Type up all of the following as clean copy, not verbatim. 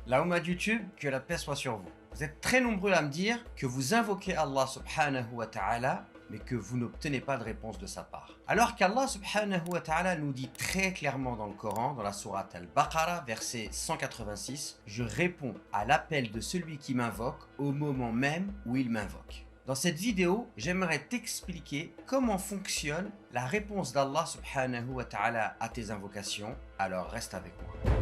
La Oumma de YouTube, que la paix soit sur vous. Vous êtes très nombreux à me dire que vous invoquez Allah subhanahu wa ta'ala, mais que vous n'obtenez pas de réponse de sa part. Alors qu'Allah subhanahu wa ta'ala nous dit très clairement dans le Coran, dans la sourate Al-Baqarah, verset 186, « Je réponds à l'appel de celui qui m'invoque au moment même où il m'invoque ». Dans cette vidéo, j'aimerais t'expliquer comment fonctionne la réponse d'Allah subhanahu wa ta'ala à tes invocations, alors reste avec moi.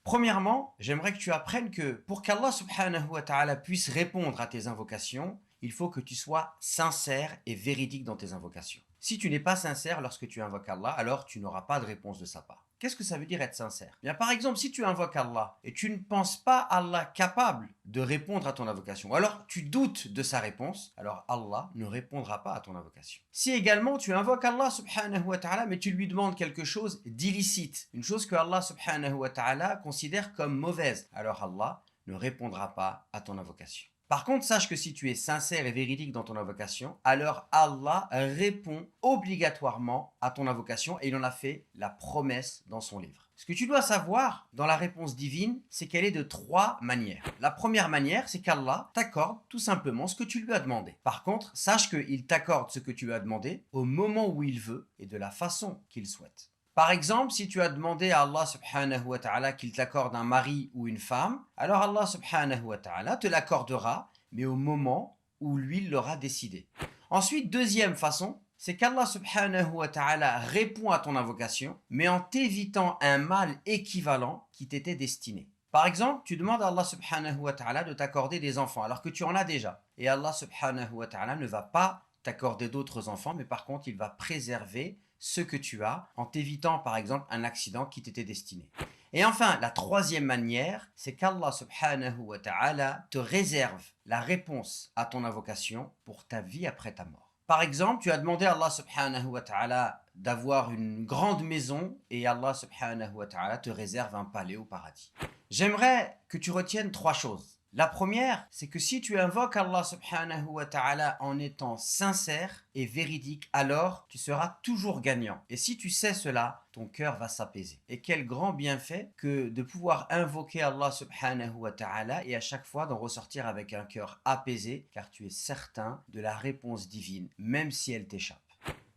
Premièrement, j'aimerais que tu apprennes que pour qu'Allah subhanahu wa ta'ala puisse répondre à tes invocations, il faut que tu sois sincère et véridique dans tes invocations. Si tu n'es pas sincère lorsque tu invoques Allah, alors tu n'auras pas de réponse de sa part. Qu'est-ce que ça veut dire être sincère? Bien, par exemple, si tu invoques Allah et tu ne penses pas Allah capable de répondre à ton invocation, ou alors tu doutes de sa réponse, alors Allah ne répondra pas à ton invocation. Si également tu invoques Allah subhanahu wa ta'ala, mais tu lui demandes quelque chose d'illicite, une chose que Allah subhanahu wa ta'ala considère comme mauvaise, alors Allah ne répondra pas à ton invocation. Par contre, sache que si tu es sincère et véridique dans ton invocation, alors Allah répond obligatoirement à ton invocation et il en a fait la promesse dans son livre. Ce que tu dois savoir dans la réponse divine, c'est qu'elle est de trois manières. La première manière, c'est qu'Allah t'accorde tout simplement ce que tu lui as demandé. Par contre, sache qu'il t'accorde ce que tu lui as demandé au moment où il veut et de la façon qu'il souhaite. Par exemple, si tu as demandé à Allah subhanahu wa ta'ala qu'il t'accorde un mari ou une femme, alors Allah subhanahu wa ta'ala te l'accordera, mais au moment où lui l'aura décidé. Ensuite, deuxième façon, c'est qu'Allah subhanahu wa ta'ala répond à ton invocation, mais en t'évitant un mal équivalent qui t'était destiné. Par exemple, tu demandes à Allah subhanahu wa ta'ala de t'accorder des enfants, alors que tu en as déjà. Et Allah subhanahu wa ta'ala ne va pas t'accorder d'autres enfants, mais par contre, il va préserver ce que tu as en t'évitant par exemple un accident qui t'était destiné. Et enfin, la troisième manière, c'est qu'Allah subhanahu wa ta'ala te réserve la réponse à ton invocation pour ta vie après ta mort. Par exemple, tu as demandé à Allah subhanahu wa ta'ala d'avoir une grande maison et Allah subhanahu wa ta'ala te réserve un palais au paradis. J'aimerais que tu retiennes trois choses. La première, c'est que si tu invoques Allah subhanahu wa ta'ala en étant sincère et véridique, alors tu seras toujours gagnant. Et si tu sais cela, ton cœur va s'apaiser. Et quel grand bienfait que de pouvoir invoquer Allah subhanahu wa ta'ala et à chaque fois d'en ressortir avec un cœur apaisé, car tu es certain de la réponse divine, même si elle t'échappe.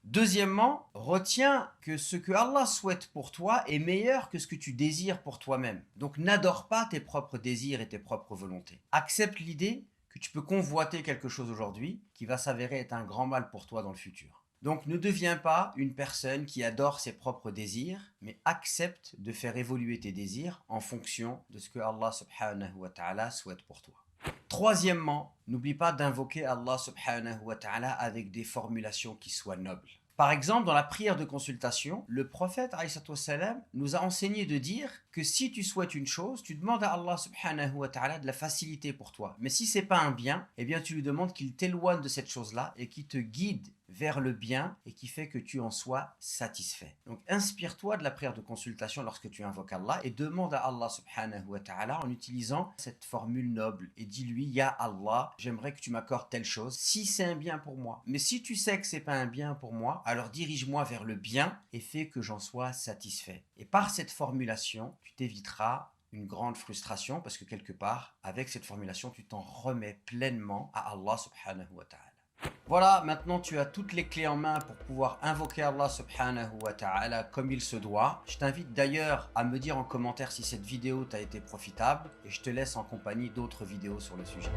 Deuxièmement, retiens que ce que Allah souhaite pour toi est meilleur que ce que tu désires pour toi-même. Donc n'adore pas tes propres désirs et tes propres volontés. Accepte l'idée que tu peux convoiter quelque chose aujourd'hui qui va s'avérer être un grand mal pour toi dans le futur. Donc ne deviens pas une personne qui adore ses propres désirs, mais accepte de faire évoluer tes désirs en fonction de ce que Allah subhanahu wa ta'ala souhaite pour toi. Troisièmement, n'oublie pas d'invoquer Allah subhanahu wa ta'ala avec des formulations qui soient nobles. Par exemple, dans la prière de consultation, le prophète alayhi salam nous a enseigné de dire que si tu souhaites une chose, tu demandes à Allah subhanahu wa ta'ala de la facilité pour toi. Mais si c'est pas un bien, eh bien tu lui demandes qu'il t'éloigne de cette chose-là et qu'il te guide vers le bien et qui fait que tu en sois satisfait. Donc inspire-toi de la prière de consultation lorsque tu invoques Allah et demande à Allah subhanahu wa ta'ala en utilisant cette formule noble et dis-lui: Ya Allah, j'aimerais que tu m'accordes telle chose si c'est un bien pour moi. Mais si tu sais que c'est pas un bien pour moi, alors dirige-moi vers le bien et fais que j'en sois satisfait. Et par cette formulation, tu t'éviteras une grande frustration parce que quelque part, avec cette formulation, tu t'en remets pleinement à Allah subhanahu wa ta'ala. Voilà, maintenant tu as toutes les clés en main pour pouvoir invoquer Allah subhanahu wa ta'ala comme il se doit. Je t'invite d'ailleurs à me dire en commentaire si cette vidéo t'a été profitable et je te laisse en compagnie d'autres vidéos sur le sujet.